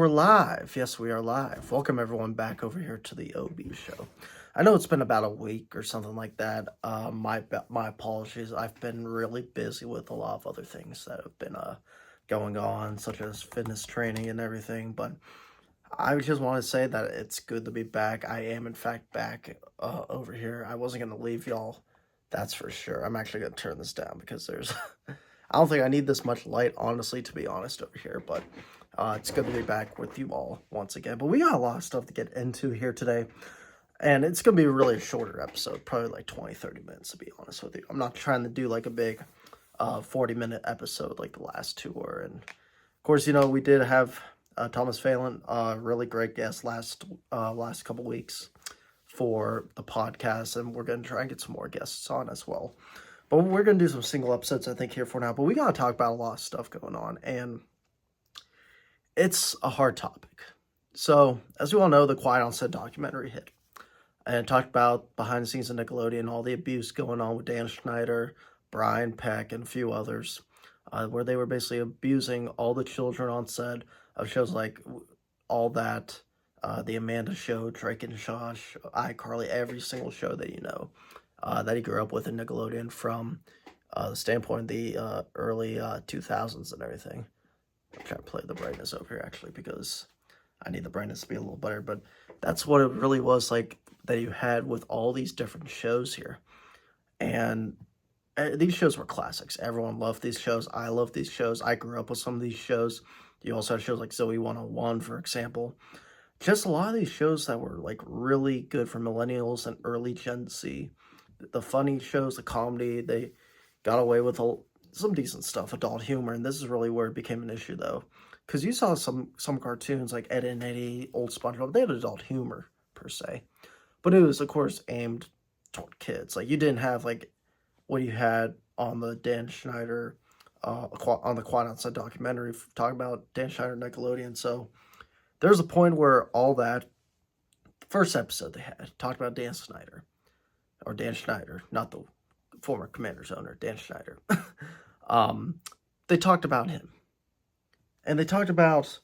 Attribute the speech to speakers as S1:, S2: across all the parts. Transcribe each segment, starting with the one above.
S1: We're live. Yes, we are live. Welcome everyone back over here to the OB show. I know it's been about a week or something like that. My apologies. I've been really busy with a lot of other things that have been going on, such as fitness training and everything. But I just want to say that it's good to be back. I am in fact back over here. I wasn't gonna leave y'all. That's for sure. I'm actually gonna turn this down because there's I don't think I need this much light, honestly, to be honest, over here. But it's good to be back with you all once again. But we got a lot of stuff to get into here today. And it's going to be a really shorter episode, probably like 20, 30 minutes, to be honest with you. I'm not trying to do like a big 40-minute episode like the last two were. And of course, we did have Thomas Phelan, really great guest last couple weeks for the podcast. And we're going to try and get some more guests on as well. But we're going to do some single episodes, I think, here for now. But we got to talk about a lot of stuff going on. And it's a hard topic. So, as you all know, the Quiet on Set documentary hit. And it talked about behind the scenes of Nickelodeon, all the abuse going on with Dan Schneider, Brian, Peck, and a few others. Where they were basically abusing all the children on set of shows like All That, The Amanda Show, Drake and Josh, iCarly, every single show that you know. That he grew up with in Nickelodeon from the standpoint of the early 2000s and everything. I'm trying to play the brightness over here, actually, because I need the brightness to be a little better. But that's what it really was like that you had with all these different shows here. And these shows were classics. Everyone loved these shows. I love these shows. I grew up with some of these shows. You also had shows like Zoe 101, for example. Just a lot of these shows that were like really good for millennials and early Gen Z. The funny shows, the comedy, they got away with some decent stuff, adult humor, and this is really where it became an issue, though. Because you saw some cartoons like Ed and Eddie, Old SpongeBob, they had adult humor, per se. But it was, of course, aimed toward kids. Like, you didn't have, like, what you had on the Dan Schneider, on the Quiet on Set documentary, talking about Dan Schneider Nickelodeon. So, there's a point where all that, the first episode they had, talked about Dan Schneider. Or Dan Schneider, not the former Commander's owner, Dan Schneider. They talked about him. And they talked about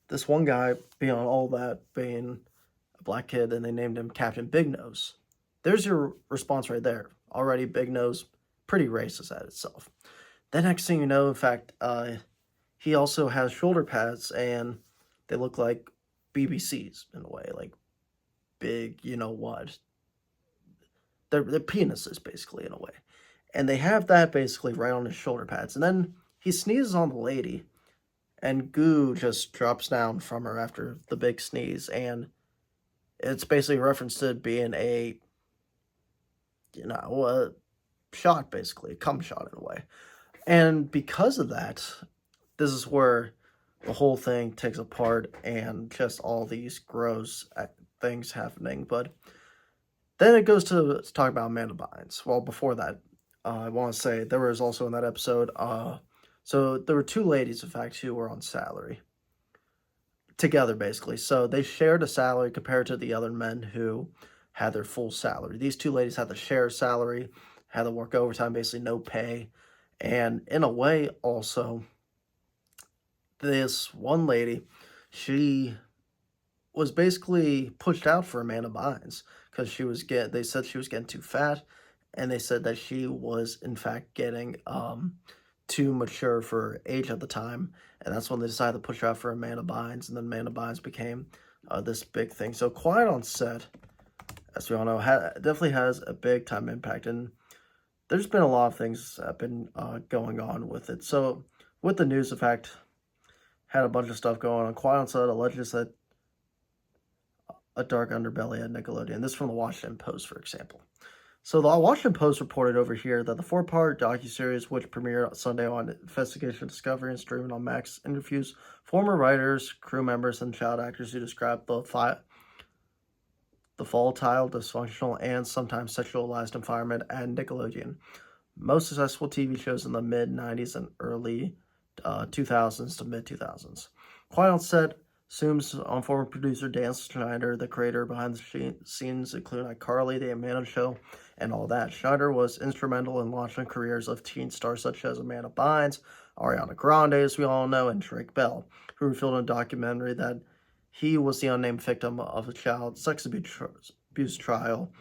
S1: this one guy being on All That, being a black kid, and they named him Captain Big Nose. There's your response right there. Already Big Nose, pretty racist at itself. The next thing you know, in fact, he also has shoulder pads, and they look like BBCs in a way, like big, you know what. They're penises, basically, in a way. And they have that basically right on his shoulder pads. And then he sneezes on the lady, and goo just drops down from her after the big sneeze. And it's basically referenced to being a shot, basically, a cum shot in a way. And because of that, this is where the whole thing takes apart and just all these gross things happening. But then it goes to talk about Amanda Bynes. Well, before that, I want to say there was also in that episode, so there were two ladies, in fact, who were on salary together, basically. So they shared a salary compared to the other men who had their full salary. These two ladies had to share salary, had to work overtime, basically no pay. And in a way, also, this one lady, she was basically pushed out for Amanda Bynes because they said she was getting too fat, and they said that she was in fact getting too mature for her age at the time, and that's when they decided to push her out for Amanda Bynes, and then Amanda Bynes became this big thing. So Quiet on Set, as we all know, definitely has a big time impact, and there's been a lot of things that have been going on with it. So with the news, in fact, had a bunch of stuff going on. Quiet on Set alleges that a dark underbelly at Nickelodeon. This is from the Washington Post, for example. So the Washington Post reported over here that the 4-part docuseries, which premiered Sunday on Investigation Discovery and streaming on Max, interviews former writers, crew members, and child actors who describe the volatile, dysfunctional, and sometimes sexualized environment at Nickelodeon. Most successful TV shows in the mid-90s and early 2000s to mid-2000s. Quiet on Set assumes on former producer Dan Schneider, the creator behind the scenes, including iCarly, The Amanda Show, and All That. Schneider was instrumental in launching careers of teen stars such as Amanda Bynes, Ariana Grande, as we all know, and Drake Bell. who revealed in a documentary that he was the unnamed victim of a child sex abuse trial,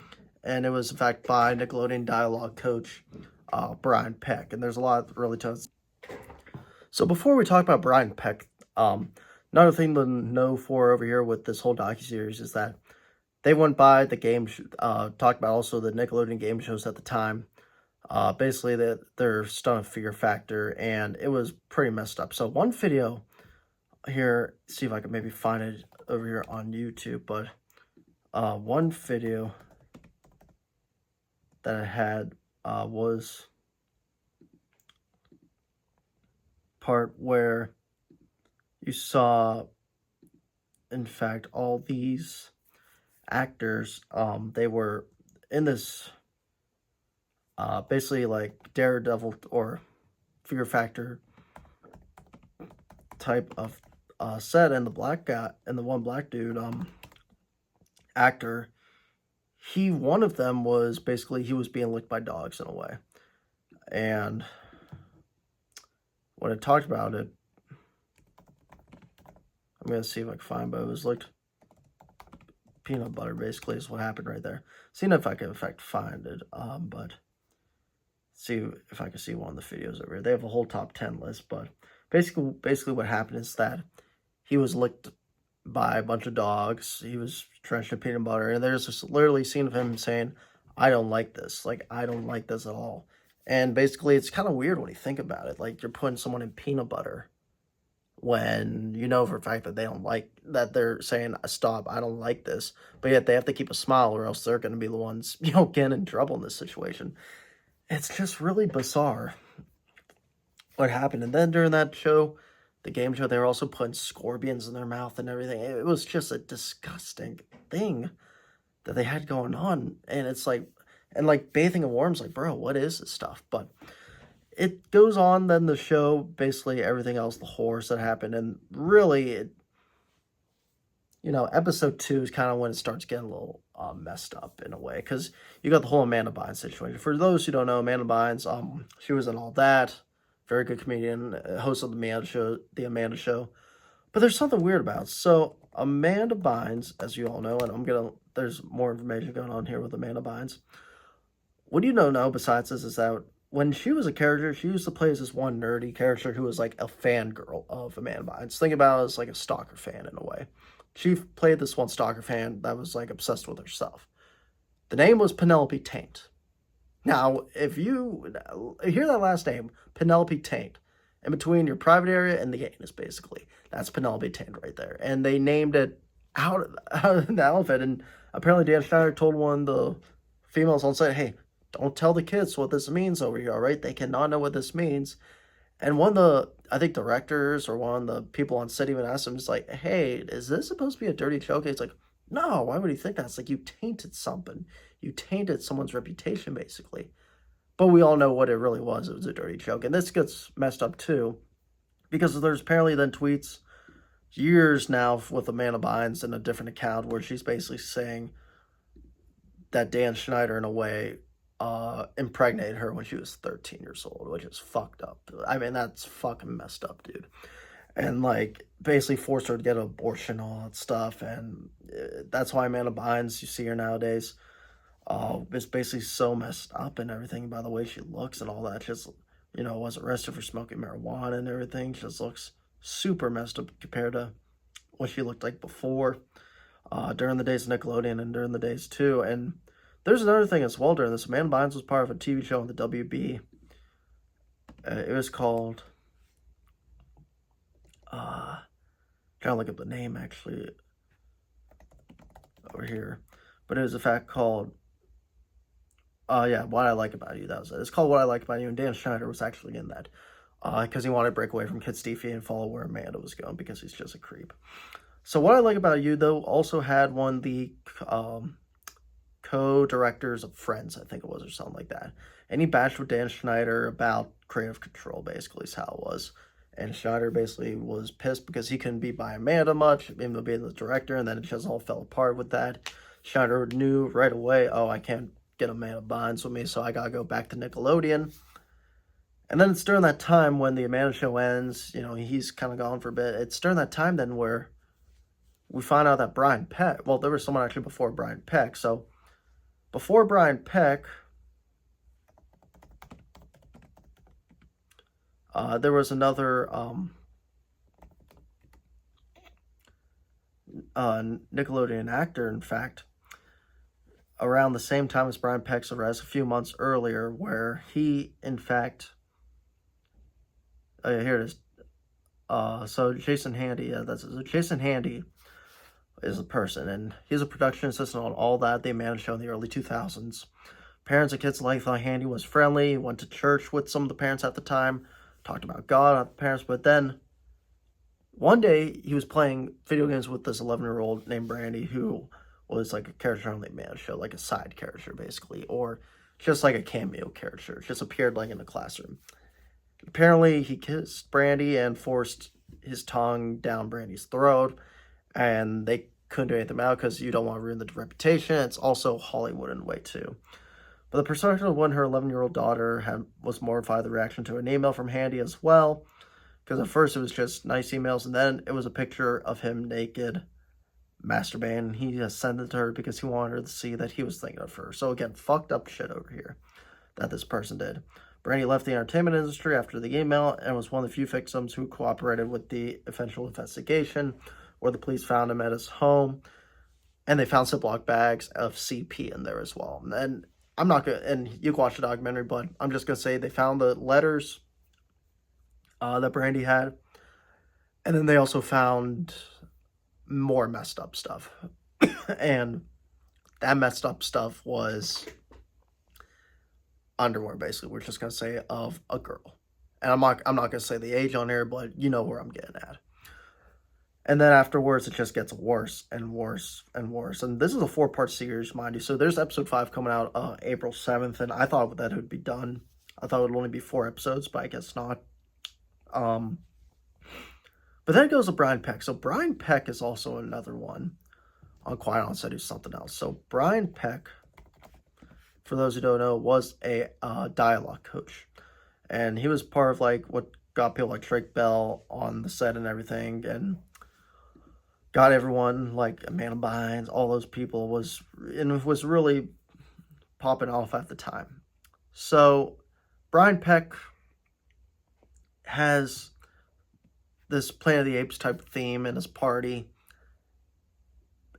S1: and it was in fact by Nickelodeon dialogue coach Brian Peck. And there's a lot really to it. So before we talk about Brian Peck, another thing to know for over here with this whole docuseries is that they went by the game, talked about also the Nickelodeon game shows at the time. Basically, they're still a Fear Factor, and it was pretty messed up. So one video here, see if I can maybe find it over here on YouTube, but one video that I had was part where you saw, in fact, all these actors, they were in this basically like Daredevil or Fear Factor type of set, and the black guy and the one black dude actor, one of them was basically, he was being licked by dogs in a way. And when I talked about it, I'm going to see if I can find, but it was licked peanut butter basically is what happened right there. Seeing if I can in fact find it, but see if I can see one of the videos over here. They have a whole top 10 list, but basically what happened is that he was licked by a bunch of dogs. He was drenched in peanut butter, and there's this literally scene of him saying, "I don't like this. Like, I don't like this at all." And basically, it's kind of weird when you think about it. Like, you're putting someone in peanut butter when you know for a fact that they don't like, that they're saying, "Stop, I don't like this." But yet they have to keep a smile, or else they're going to be the ones, getting in trouble in this situation. It's just really bizarre what happened. And then during that show, the game show, they were also putting scorpions in their mouth and everything. It was just a disgusting thing that they had going on. And it's like, and like bathing in worms, like, bro, what is this stuff? But it goes on, then the show, basically everything else, the horrors that happened. And really, episode 2 is kind of when it starts getting a little messed up in a way, because you got the whole Amanda Bynes situation. For those who don't know, Amanda Bynes, she was in All That, very good comedian, host of the Amanda Show. But there's something weird about it. So Amanda Bynes, as you all know, and there's more information going on here with Amanda Bynes. What you don't know besides this is that when she was a character, she used to play as this one nerdy character who was like a fangirl of Amanda Bynes. Think about it as like a stalker fan in a way. She played this one stalker fan that was like obsessed with herself. The name was Penelope Taint. Now, if you hear that last name, Penelope Taint, in between your private area and the anus, basically, that's Penelope Taint right there. And they named it out of the elephant. And apparently Dan Schneider told one of the females on set, "Hey, don't tell the kids what this means over here, all right? They cannot know what this means." And one of the, I think, directors or one of the people on set even asked him, it's like, "Hey, is this supposed to be a dirty joke?" He's like, "No, why would you think that?" It's like, you tainted something. You tainted someone's reputation, basically. But we all know what it really was. It was a dirty joke. And this gets messed up, too, because there's apparently then tweets years now with Amanda Bynes in a different account where she's basically saying that Dan Schneider, in a way, impregnated her when she was 13 years old, which is fucked up. I mean, that's fucking messed up, dude. And, like, basically forced her to get an abortion, all that stuff. And that's why Amanda Bynes, you see her nowadays, is basically so messed up and everything by the way she looks and all that. Just, was arrested for smoking marijuana and everything. She just looks super messed up compared to what she looked like before, during the days of Nickelodeon and during the days too. And there's another thing as well during this. Amanda Bynes was part of a TV show on the WB. It was called, trying to look up the name actually over here, but it was a fact called, What I Like About You. That was it. It's called What I Like About You, and Dan Schneider was actually in that, because he wanted to break away from Kid Stevie and follow where Amanda was going, because he's just a creep. So What I Like About You, though, also had one of the co-directors of Friends, I think it was, or something like that. And he bashed with Dan Schneider about creative control, basically, is how it was. And Schneider basically was pissed because he couldn't be by Amanda much, even though being the director, and then it just all fell apart with that. Schneider knew right away, oh, I can't get Amanda Bynes with me, so I gotta go back to Nickelodeon. And then it's during that time when the Amanda Show ends, you know, he's kind of gone for a bit. It's during that time then where we find out that Brian Peck, well, there was someone actually before Brian Peck. So before Brian Peck, there was another Nickelodeon actor, in fact, around the same time as Brian Peck's arrest, a few months earlier, where he, in fact, here it is. So Jason Handy, Jason Handy is a person, and he's a production assistant on All That, the Amanda Show in the early 2000s. Parents and kids alike thought Handy was friendly, went to church with some of the parents at the time, talked about God at the parents, but then one day he was playing video games with this 11-year-old named Brandy, who was like a character on the Amanda Show, like a side character basically, or just like a cameo character, just appeared like in the classroom. Apparently he kissed Brandy and forced his tongue down Brandy's throat, and they couldn't do anything about it because you don't want to ruin the reputation. It's also Hollywood in a way too. But the perspective when her 11-year-old daughter was mortified at the reaction to an email from Handy as well, because at first it was just nice emails, and then it was a picture of him naked, masturbating, and he just sent it to her because he wanted her to see that he was thinking of her. So again, fucked up shit over here that this person did. Brandy left the entertainment industry after the email and was one of the few victims who cooperated with the eventual investigation, where the police found him at his home, and they found Ziploc bags of CP in there as well. And I'm not gonna, and you can watch the documentary, but I'm just gonna say they found the letters that Brandy had, and then they also found more messed up stuff, and that messed up stuff was underwear, basically. We're just gonna say of a girl, and I'm not gonna say the age on here, but you know where I'm getting at. And then afterwards, it just gets worse and worse and worse. And this is a 4-part series, mind you. So there's episode 5 coming out April 7th, and I thought that it would be done. I thought it would only be 4 episodes, but I guess not. But then it goes to Brian Peck. So Brian Peck is also another one on Quiet On Set who's something else. So Brian Peck, for those who don't know, was a dialogue coach. And he was part of like what got people like Drake Bell on the set and everything, and got everyone like Amanda Bynes, all those people, was really popping off at the time. So Brian Peck has this Planet of the Apes type of theme in his party,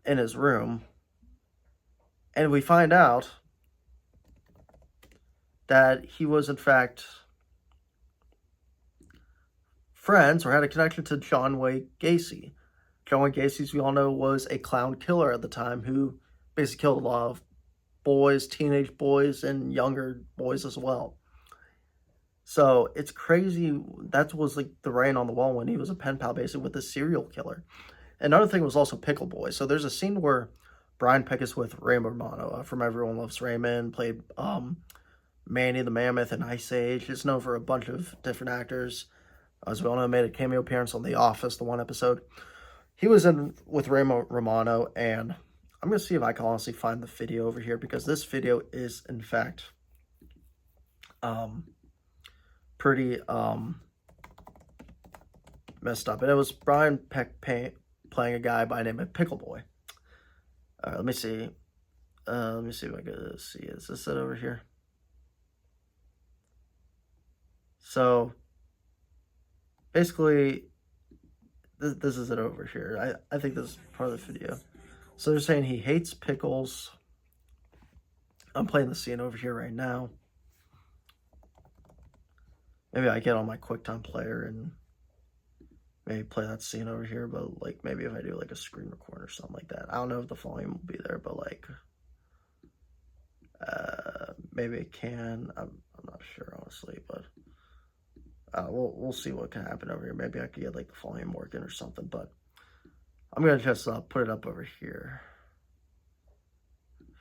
S1: in his room, and we find out that he was in fact friends or had a connection to John Wayne Gacy. John Wayne Gacy, as we all know, was a clown killer at the time who basically killed a lot of boys, teenage boys, and younger boys as well. So it's crazy. That was like the writing on the wall when he was a pen pal basically with a serial killer. Another thing was also Pickle Boy. So there's a scene where Brian Peck is with Raymond Romano from Everyone Loves Raymond, played Manny the Mammoth in Ice Age. He's known for a bunch of different actors. As we all know, made a cameo appearance on The Office, the one episode. He was in with Raymond Romano, and I'm going to see if I can honestly find the video over here, because this video is, in fact, pretty messed up. And it was Brian Peck playing a guy by the name of Pickle Boy. All right, let me see. Let me see if I can see. Is this it over here? So, basically, this is it over here. I think this is part of the video. So they're saying he hates pickles. I'm playing the scene over here right now. Maybe I get on my QuickTime player and maybe play that scene over here, but like maybe if I do like a screen record or something like that. I don't know if the volume will be there, but like maybe it can. I'm not sure honestly, but we'll see what can happen over here. Maybe I could get like the volume working or something, but I'm gonna just put it up over here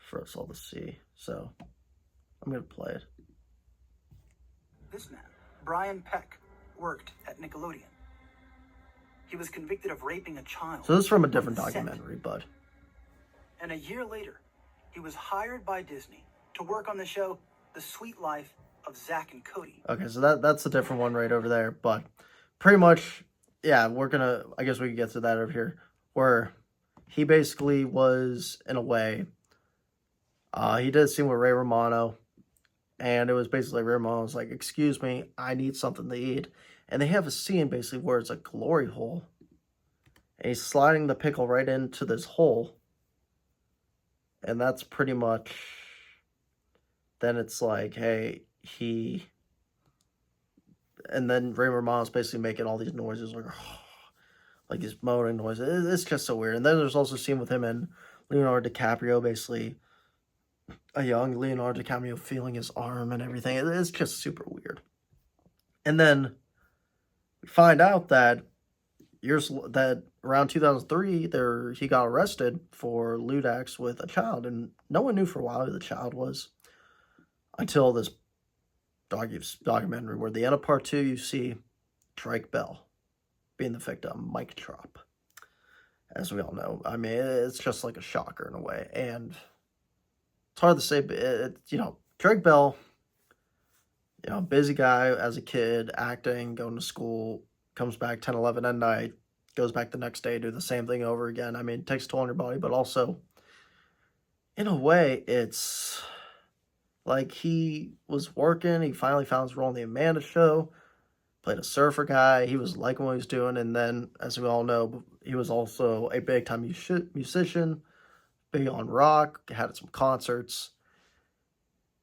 S1: for us all to see. So I'm gonna play it.
S2: This man, Brian Peck, worked at Nickelodeon. He was convicted of raping a child.
S1: So this is from a different documentary, but.
S2: And a year later, he was hired by Disney to work on the show The Sweet Life of Zach and Cody.
S1: Okay, so that's a different one right over there. But pretty much, yeah, I guess we can get to that over here. Where he basically was, in a way, he did a scene with Ray Romano. And it was basically Ray Romano was like, excuse me, I need something to eat. And they have a scene basically where it's a glory hole. And he's sliding the pickle right into this hole. And that's pretty much, then it's like, hey, and then Ray Romano's basically making all these noises, like these moaning noises. It's just so weird. And then there's also a scene with him and Leonardo DiCaprio, basically a young Leonardo DiCaprio feeling his arm and everything. It's just super weird. And then we find out that around 2003, he got arrested for lewd acts with a child, and no one knew for a while who the child was until this documentary, where at the end of part 2, you see Drake Bell being the victim, mic drop, as we all know. I mean, it's just like a shocker in a way, and it's hard to say, but Drake Bell, busy guy as a kid, acting, going to school, comes back 10, 11 at night, goes back the next day, do the same thing over again. I mean, it takes a toll on your body, but also, in a way, it's like he was working, he finally found his role in the Amanda Show, played a surfer guy, he was liking what he was doing, and then, as we all know, he was also a big-time musician, big on rock, had some concerts.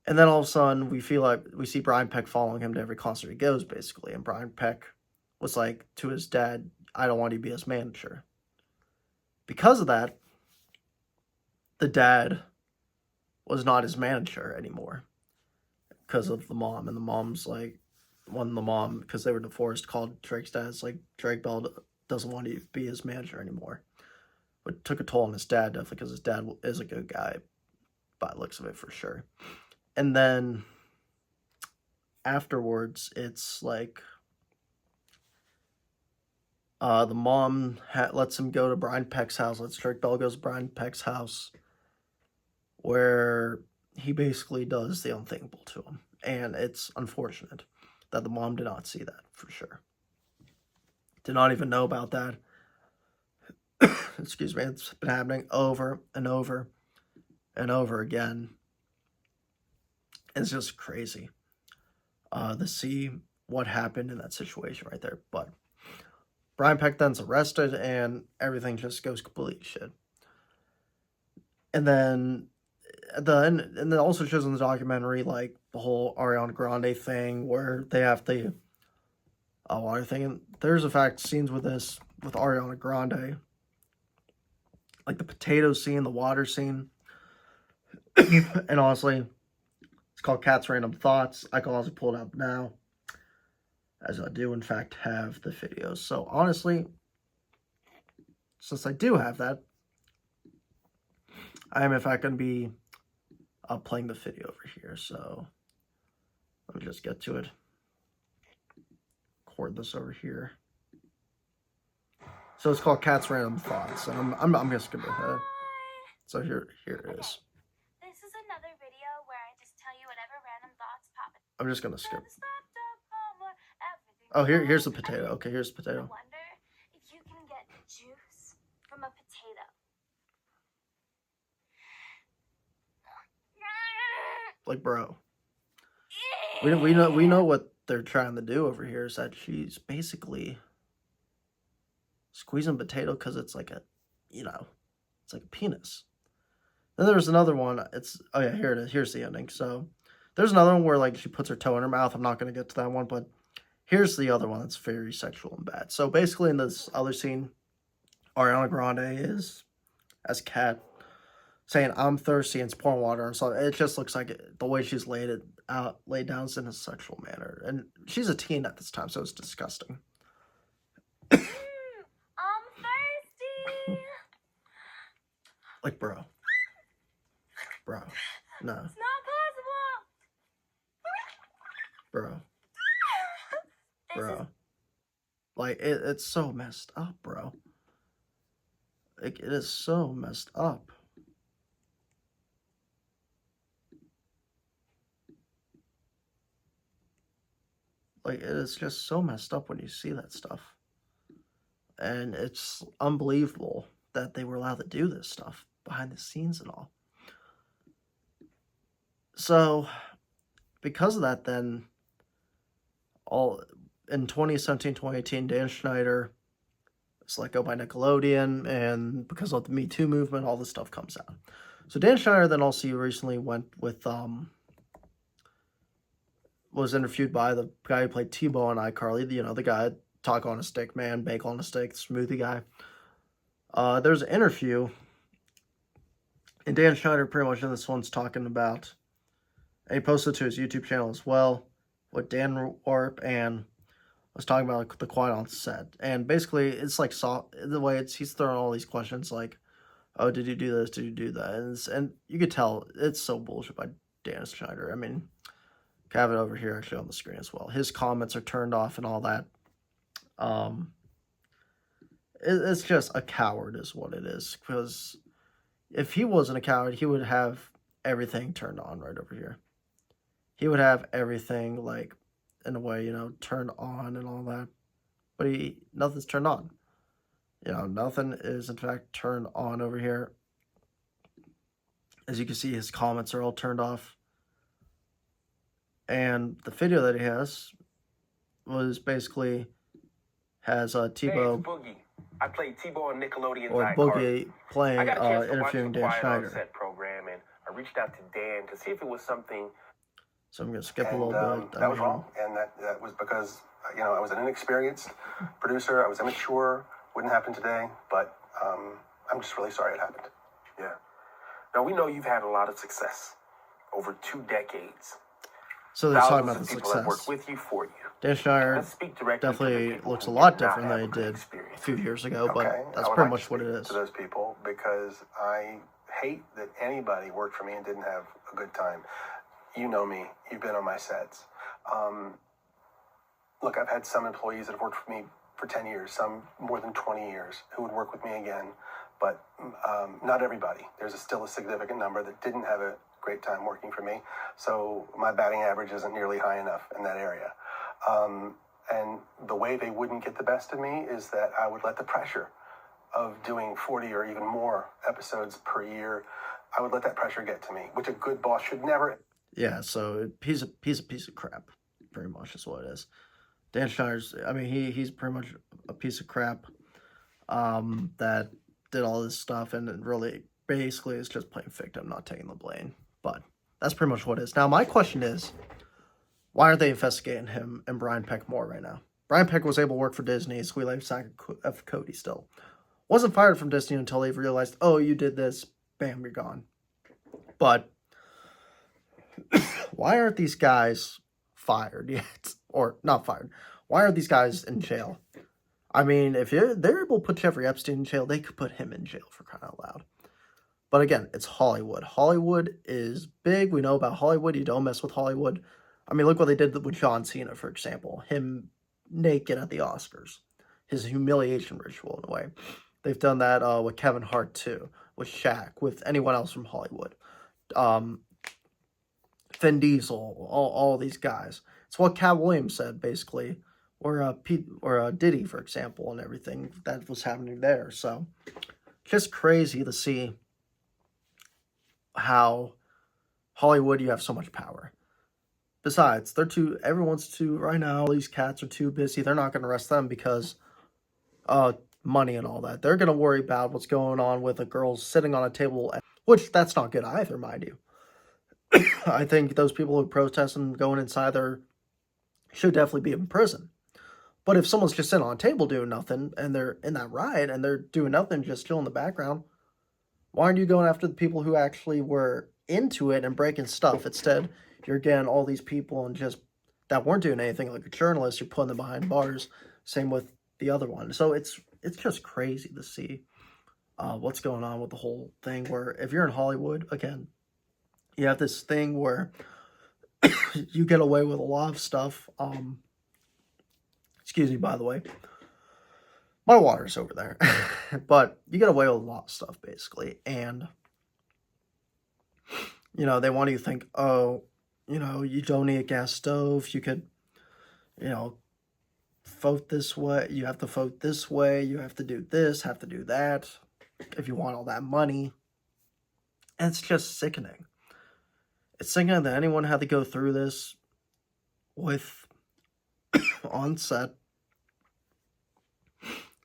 S1: And then all of a sudden, we see Brian Peck following him to every concert he goes, basically. And Brian Peck was like to his dad, I don't want you to be his manager. Because of that, the dad was not his manager anymore. Because of the mom. And the mom's like, because they were divorced, called Drake's dad. It's like, Drake Bell doesn't want you to be his manager anymore. But took a toll on his dad, definitely, because his dad is a good guy, by the looks of it, for sure. And then afterwards, it's like the mom lets him go to Brian Peck's house. Drake Bell goes to Brian Peck's house, where he basically does the unthinkable to him. And it's unfortunate that the mom did not see that, for sure. Did not even know about that. Excuse me, it's been happening over and over and over again. It's just crazy to see what happened in that situation right there. But Brian Peck then's arrested, and everything just goes completely shit. And then at the end, and it also shows in the documentary, like, the whole Ariana Grande thing, where they have the water thing. And there's, in fact, scenes with Ariana Grande, like the potato scene, the water scene. And honestly, it's called Cat's Random Thoughts. I can also pull it up now, as I do, in fact, have the videos. So, honestly, since I do have that, I am, in fact, going to be playing the video over here. So, let me just get to it. Record this over here. So, it's called Cat's Random Thoughts. And I'm just going to... So, here it is.
S3: This is another video where I just tell you whatever random thoughts pop in.
S1: I'm just going to skip. Oh, here's the potato. Okay, here's the potato.
S3: I wonder if you can get juice from a potato.
S1: Like, bro. We know what they're trying to do over here is that she's basically squeezing potato because it's like it's like a penis. Then there's another one. Oh yeah, here it is. Here's the ending. So there's another one where, like, she puts her toe in her mouth. I'm not going to get to that one, but here's the other one that's very sexual and bad. So basically in this other scene, Ariana Grande is, as Kat, saying, I'm thirsty, and it's pouring water. And so it just looks like the way she's laid down is in a sexual manner. And she's a teen at this time, so it's disgusting.
S3: I'm thirsty.
S1: Like, bro. Bro. No.
S3: It's not possible.
S1: Bro. Bro. Like, it's so messed up, bro. Like, it is so messed up. Like, it is just so messed up when you see that stuff. And it's unbelievable that they were allowed to do this stuff behind the scenes and all. So, because of that, then, all in 2017, 2018, Dan Schneider was let go by Nickelodeon, and because of the Me Too movement, all this stuff comes out. So Dan Schneider then also recently went with, was interviewed by the guy who played T-Bo on iCarly, you know, the guy, talk on a stick man, bake on a stick, smoothie guy. There's an interview, and Dan Schneider pretty much in this one's talking about, and he posted to his YouTube channel as well, what Dan Warp and was talking about, like, the quiet on set. And basically, it's like the way he's throwing all these questions like, oh, did you do this? Did you do that? And you could tell it's so bullshit by Dan Schneider. I mean, I have it over here actually on the screen as well. His comments are turned off and all that. It's just a coward is what it is. Because if he wasn't a coward, he would have everything turned on right over here. He would have everything, like, in a way, you know, turned on and all that. But nothing's turned on. You know, nothing is, in fact, turned on over here. As you can see, his comments are all turned off. And the video that he has was basically has T-Bo.
S4: Boogie. I played T-Bo on Nickelodeon's
S1: Or Boogie playing, interviewing Dan Schneider.
S4: Set program, and I reached out to Dan to see if it was something.
S1: So I'm going to skip a little bit.
S5: That was wrong, and that was because, you know, I was an inexperienced producer. I was immature. Wouldn't happen today, but I'm just really sorry it happened.
S4: Yeah. Now, we know you've had a lot of success over 2 decades.
S1: So they're talking about the
S4: people that work
S1: success.
S4: with you, for you.
S1: Dan Schneider
S4: Let's speak directly to the
S1: definitely
S4: people
S1: looks a
S4: who
S1: lot
S4: did not
S1: different than
S4: have
S1: he
S4: a good
S1: did a
S4: experience.
S1: few years ago,
S5: Okay,
S1: but that's
S5: I would
S1: pretty
S5: like
S1: much
S5: to
S1: what it
S5: speak
S1: is.
S5: to those people because I hate that anybody worked for me and didn't have a good time. You know me. You've been on my sets. Look, I've had some employees that have worked for me for 10 years, some more than 20 years, who would work with me again, but not everybody. There's still a significant number that didn't have a great time working for me, so my batting average isn't nearly high enough in that area. And the way they wouldn't get the best of me is that I would let the pressure of doing 40 or even more episodes per year, I would let that pressure get to me, which a good boss should never.
S1: Yeah, so he's a piece of crap, pretty much is what it is. Dan Schneider's, I mean, he's pretty much a piece of crap that did all this stuff, and it really, basically, is just playing victim, not taking the blame. But that's pretty much what it is. Now, my question is, why aren't they investigating him and Brian Peck more right now? Brian Peck was able to work for Disney, Sweet Life Saga of Cody still. Wasn't fired from Disney until they realized, oh, you did this, bam, you're gone. But why aren't these guys fired yet? Or not fired. Why aren't these guys in jail? I mean, if they're able to put Jeffrey Epstein in jail, they could put him in jail, for crying out loud. But again, it's Hollywood. Hollywood is big. We know about Hollywood. You don't mess with Hollywood. I mean, look what they did with John Cena, for example. Him naked at the Oscars. His humiliation ritual, in a way. They've done that with Kevin Hart, too. With Shaq. With anyone else from Hollywood. Vin Diesel. All these guys. It's what Cat Williams said, basically. Or Diddy, for example, and everything that was happening there. So, just crazy to see how Hollywood, you have so much power. Besides, right now, all these cats are too busy. They're not going to arrest them because money and all that. They're going to worry about what's going on with a girl sitting on a table, which that's not good either, mind you. I think those people who protest and going inside there should definitely be in prison. But if someone's just sitting on a table doing nothing, and they're in that riot, and they're doing nothing, just chill in the background, why aren't you going after the people who actually were into it and breaking stuff? Instead, you're getting all these people and just that weren't doing anything, like a journalist, you're putting them behind bars. Same with the other one. So it's just crazy to see what's going on with the whole thing, where if you're in Hollywood, again, you have this thing where you get away with a lot of stuff. Excuse me, by the way. My water's over there. But you get away with a lot of stuff, basically. And, you know, they want you to think, oh, you know, you don't need a gas stove. You could, you know, vote this way, you have to vote this way, you have to do this, have to do that, if you want all that money. And it's just sickening. It's sickening that anyone had to go through this with on set.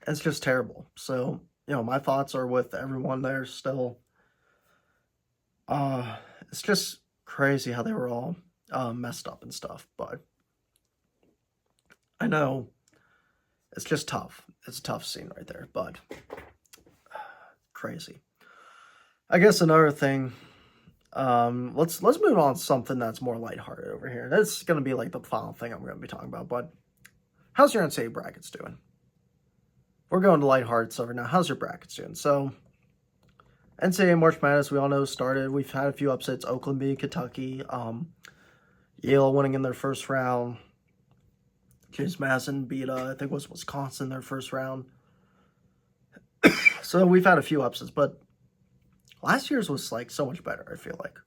S1: It's just terrible. So, my thoughts are with everyone there still. It's just crazy how they were all messed up and stuff, but I know it's just tough. It's a tough scene right there, but crazy. I guess another thing, let's move on to something that's more lighthearted over here. That's going to be like the final thing I'm going to be talking about, but how's your NCAA brackets doing? We're going to lighthearted stuff right now. How's your brackets doing? So, NCAA March Madness, we all know, started. We've had a few upsets. Oakland beat Kentucky. Yale winning in their first round. James Madison beat, I think it was Wisconsin in their first round. So we've had a few upsets, but last year's was like so much better, I feel like.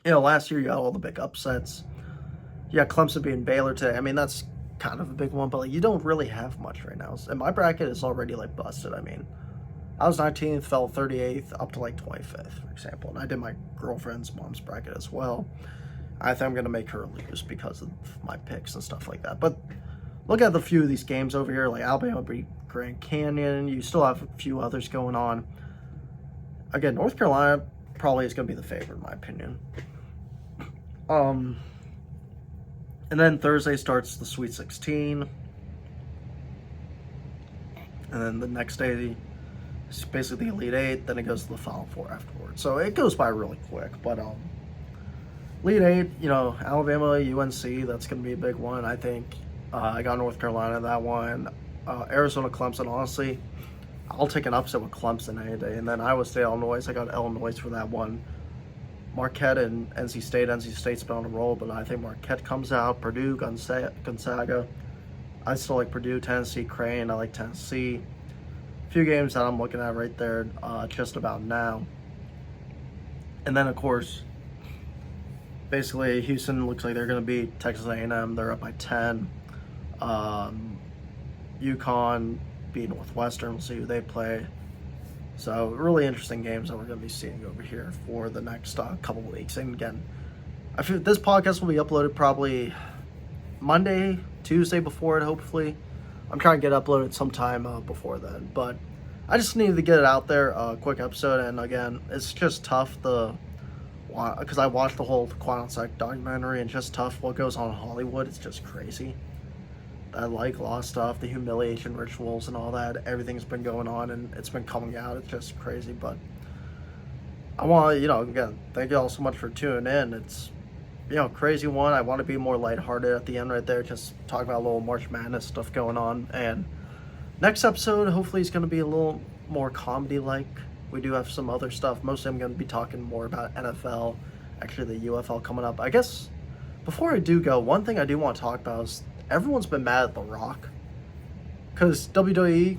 S1: Last year you got all the big upsets. You got Clemson beating Baylor today. I mean, that's kind of a big one, but like, you don't really have much right now. And my bracket is already like busted. I mean, I was 19th, fell 38th, up to like 25th, for example. And I did my girlfriend's mom's bracket as well. I think I'm going to make her lose because of my picks and stuff like that. But look at the few of these games over here. Like Alabama beat Grand Canyon. You still have a few others going on. Again, North Carolina probably is going to be the favorite in my opinion. And then Thursday starts the Sweet 16. And then the next day is basically the Elite Eight. Then it goes to the Final Four afterwards. So it goes by really quick. But Elite Eight, Alabama, UNC, that's going to be a big one, I think. I got North Carolina, that one. Arizona, Clemson, honestly, I'll take an upset with Clemson any day. And then Iowa State, Illinois, I got Illinois for that one. Marquette and NC State. NC State's been on a roll, but I think Marquette comes out. Purdue, Gonzaga. I still like Purdue. Tennessee, Crane. I like Tennessee. A few games that I'm looking at right there just about now. And then, of course, basically, Houston looks like they're going to beat Texas A&M. They're up by 10. UConn beat Northwestern. We'll see who they play. So, really interesting games that we're going to be seeing over here for the next couple weeks. And again, I feel this podcast will be uploaded probably Monday, Tuesday before it, hopefully. I'm trying to get uploaded sometime before then. But I just needed to get it out there, a quick episode. And again, it's just tough because I watched the whole Quantum Sec documentary, and it's just tough what goes on in Hollywood. It's just crazy. I like a lot of stuff, the humiliation rituals and all that. Everything's been going on and it's been coming out. It's just crazy. But I want to, again, thank you all so much for tuning in. It's, crazy one. I want to be more lighthearted at the end right there. Just talk about a little March Madness stuff going on. And next episode, hopefully, is going to be a little more comedy-like. We do have some other stuff. Mostly I'm going to be talking more about NFL, actually the UFL coming up. I guess before I do go, one thing I do want to talk about is everyone's been mad at The Rock. Because WWE,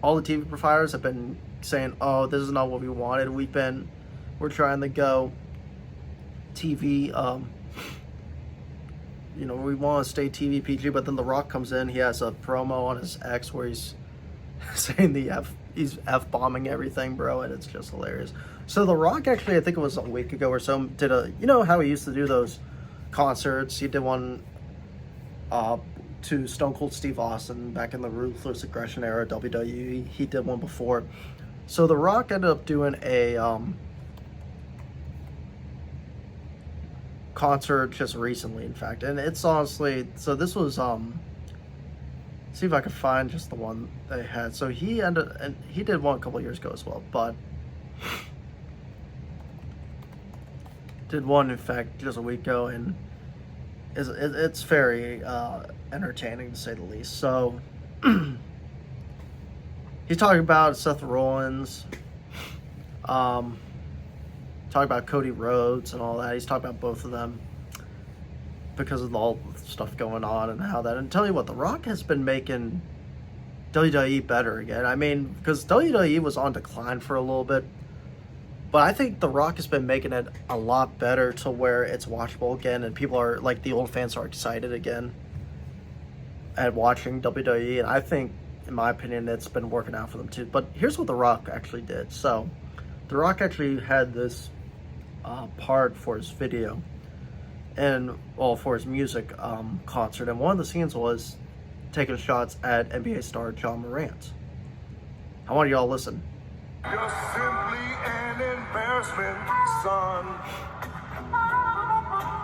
S1: all the TV providers have been saying, oh, this is not what we wanted. We're trying to go TV, we want to stay TV PG, but then The Rock comes in, he has a promo on his X where he's saying he's F-bombing everything, bro, and it's just hilarious. So The Rock actually, I think it was a week ago or so, did how he used to do those concerts? He did one to Stone Cold Steve Austin back in the Ruthless Aggression era, WWE. He did one before. So The Rock ended up doing a concert just recently, in fact, and it's honestly, so this was see if I can find just the one they had. So he did one a couple years ago as well, but did one in fact just a week ago, and it's very entertaining to say the least. So he's talking about Seth Rollins, talking about Cody Rhodes and all that. He's talking about both of them because of all the stuff going on and how that. And tell you what, The Rock has been making WWE better again. I mean, because WWE was on decline for a little bit, but I think The Rock has been making it a lot better to where it's watchable again, and people are, like, the old fans are excited again. at watching WWE, and I think, in my opinion, it's been working out for them too. But here's what The Rock actually did. So, The Rock actually had this part for his video, and well, for his music concert, and one of the scenes was taking shots at NBA star John Morant. I want y'all to listen.
S6: You're simply an embarrassment, son.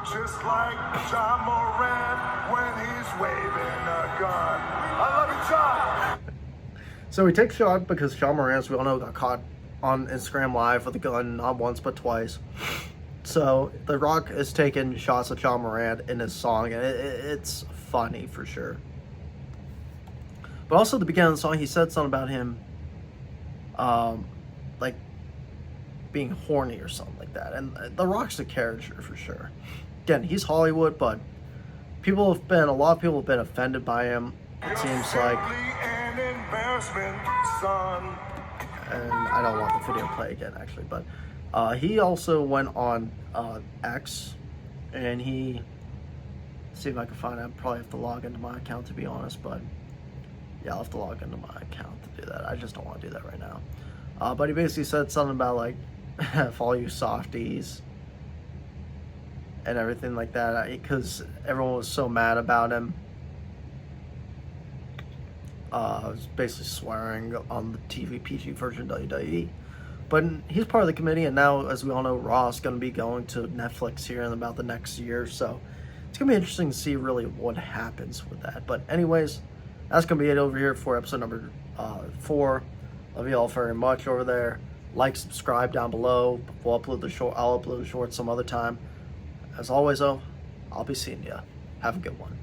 S6: Just like John Morant when he's waving a gun. I love you, John.
S1: So he takes shot because John Morant, as we all know, got caught on Instagram Live with a gun not once but twice. So The Rock is taking shots at John Morant in his song, and it's funny for sure. But also at the beginning of the song, he said something about him, like being horny or something like that. And The Rock's a character for sure. Again, he's Hollywood, but a lot of people have been offended by him. It seems like.
S6: An embarrassment, son.
S1: And I don't want the video to play again, actually, but he also went on X, and see if I can find it. I probably have to log into my account, to be honest, but yeah, I'll have to log into my account to do that. I just don't want to do that right now. But he basically said something about, like, for all you softies and everything like that, because everyone was so mad about him. Was basically swearing on the TV PG version of WWE. But he's part of the committee, and now, as we all know, Raw is going to be going to Netflix here in about the next year, so it's going to be interesting to see really what happens with that. But anyways, that's going to be it over here for episode number 4. Love you all very much over there. Like, subscribe down below. I'll upload the short some other time. As always, though, I'll be seeing you. Have a good one.